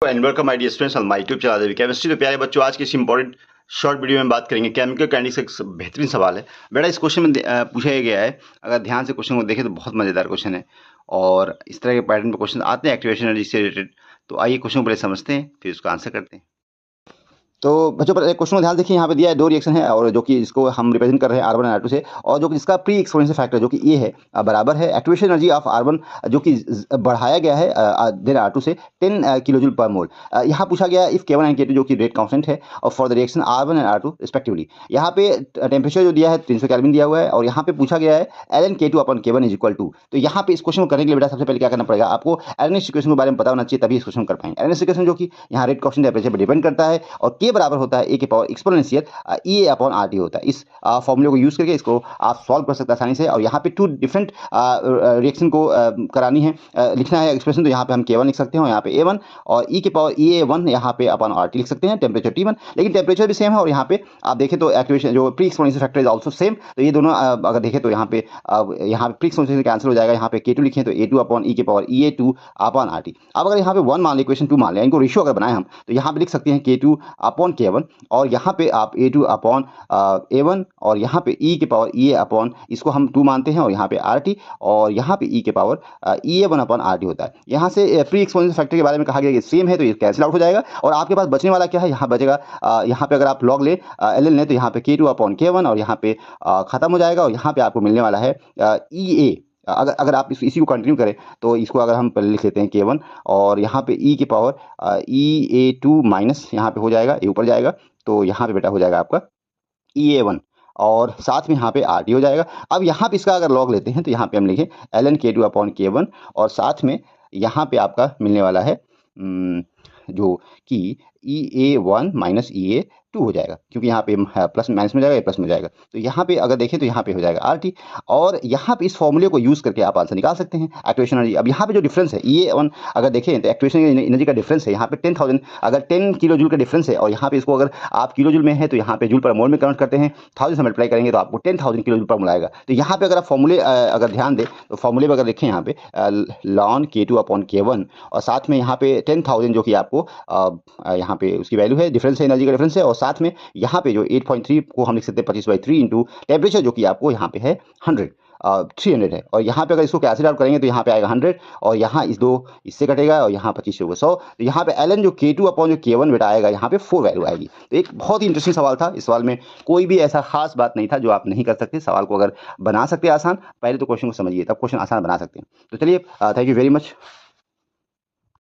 And welcome my dear students on my YouTube channel chemistry. तो प्यारे बच्चों, आज की इस इंपॉर्टेंट शॉर्ट वीडियो में बात करेंगे केमिकल काइनेटिक्स का एक बेहतरीन सवाल है। बेटा इस क्वेश्चन में पूछा गया है, अगर ध्यान से क्वेश्चन को देखें तो बहुत मजेदार क्वेश्चन है और इस तरह के पैटर्न पे क्वेश्चन आते हैं एक्टिवेशन एनर्जी से रिलेटेड। तो आइए क्वेश्चन को पहले समझते हैं, फिर उसका आंसर करते हैं। तो बच्चों पर क्वेश्चन को ध्यान देखिए, यहाँ पे दिया है दो रिएक्शन है और जो कि इसको हम रिप्रेजेंट कर रहे हैं R1 और R2 से, और जो कि इसका प्री एक्सपोनेंशियल फैक्टर जो कि ये है बराबर है एक्टिवेशन एनर्जी ऑफ R1 जो कि बढ़ाया गया है देन R2 से 10 किलो जूल पर मोल। यहाँ पूछा गया है इफ K1 एंड K2 जो कि रेट कांस्टेंट है और for the reaction R1 and R2 respectively. यहाँ पे टेम्परेचर जो दिया है 300 केल्विन दिया हुआ है और यहाँ पे पूछा गया है ln K2 upon K1 is equal to. तो यहाँ पे इस क्वेश्चन को करने के लिए बेटा सबसे पहले क्या करना पड़ेगा, आपको एलएनएस इक्वेशन के बारे में पता होना चाहिए, तभी इस क्वेश्चन कर पाएंगे। एलएनएस इक्वेशन जो कि यहाँ रेट कांस्टेंट टेम्परेचर पर डिपेंड करता है और K बराबर होता है A power exponential E upon RT होता है। इस फॉर्मूले को यूज करके इसको आप सॉल्व कर सकते हैं आसानी से। और यहाँ पे टू डिफरेंट रिएक्शन को करानी है, लिखना है एक्सप्रेशन, तो यहाँ पे हम K1 लिख सकते हैं और यहाँ पे A1 और E के पावर EA1 यहाँ पे अपॉन RT लिख सकते हैं, टेम्परेचर T1, लेकिन टेम्परेचर भी सेम है और यहाँ पे आप देखें तो एक्टिवेशन जो pre exponential factor is also same. तो ये दोनों अगर देखें तो यहाँ पे प्री एक्सपोनेंशियल कैंसिल हो जाएगा। यहाँ पे K2 लिखें तो A2 अपॉन E के पावर EA2 अपॉन RT। अब अगर यहाँ पे 1 मान लें, इक्वेशन 2 मान लें, इनको रेशियो अगर बनाए हम तो यहाँ पे लिख सकते हैं K2 अपॉन K1 और यहाँ पे आप A2 अपॉन A1 और यहाँ पे E के पावर EA अपॉन, इसको हम 2 मानते हैं, और यहाँ पे RT और यहाँ पे E के पावर EA1 अपॉन RT होता है। यहाँ से प्री एक्सपोनेंशियल फैक्टर के बारे में कहा गया कि सेम है, तो ये कैंसिल आउट हो जाएगा और आपके पास बचने वाला क्या है, यहाँ बचेगा यहाँ पे अगर आप लॉग ले LN लें तो यहाँ पे K2 अपॉन K1 और यहाँ पे खत्म हो जाएगा और यहाँ पे आपको मिलने वाला है EA। अगर आप इसी को कंटिन्यू करें तो इसको अगर हम पहले लिख लेते हैं K1 और यहाँ पे E के पावर EA2 माइनस यहाँ पे हो जाएगा, ये ऊपर जाएगा तो यहाँ पे बेटा हो जाएगा आपका EA1 और साथ में यहाँ पे RT हो जाएगा। अब यहाँ पे इसका अगर लॉग लेते हैं तो यहाँ पे हम लिखें ln K2 अपॉन K1 और साथ में यहाँ पे आपका मिलने वाला है जो कि EA1 माइनस EA2 हो जाएगा, क्योंकि यहाँ पे प्लस माइनस में जाएगा, ये प्लस में जाएगा। तो यहाँ पे अगर देखें तो यहाँ पे हो जाएगा RT और यहाँ पे इस फॉर्मूले को यूज करके आप आंसर निकाल सकते हैं एक्टिवेशन एनर्जी। अब यहाँ पे जो डिफरेंस है EA1 अगर देखें तो एक्टिवेशन एनर्जी का डिफरेंस है यहाँ पे 10,000, अगर 10 किलो जूल का डिफरेंस है और यहाँ पे इसको अगर आप किलो जूल में है तो यहाँ पे जूल पर मोल में कन्वर्ट करते हैं, 1000 से मल्टीप्लाई करेंगे तो आपको 10,000 किलो जूल पर मोल आएगा। तो यहाँ पे अगर आप फॉर्मूले अगर ध्यान दें तो फॉर्मूले में अगर देखें यहाँ पे ln K2 अपॉन K1 और साथ में यहाँ पे 10,000 जो कि आपको यहाँ पे उसकी वैल्यू है, डिफरेंस है, एनर्जी का डिफरेंस है, और साथ में यहाँ पे जो 8.3 को हम लिख सकते हैं 25/3 इंटू टेम्परेचर जो कि आपको यहाँ पे है 300 है, और यहाँ पे अगर इसको कैंसिल आउट करेंगे तो यहाँ पे आएगा 100 और यहाँ इस दो इससे कटेगा और यहाँ 25 से होगा 100। तो यहाँ पे ln जो K2 अपॉन जो K1 बेटा आएगा यहाँ पे 4 वैल्यू आएगी। तो एक बहुत ही इंटरेस्टिंग सवाल था। इस सवाल में कोई भी ऐसा खास बात नहीं था जो आप नहीं कर सकते। सवाल को अगर बना सकते आसान, पहले तो क्वेश्चन को समझिए तब क्वेश्चन आसान बना सकते हैं। तो चलिए, थैंक यू वेरी मच।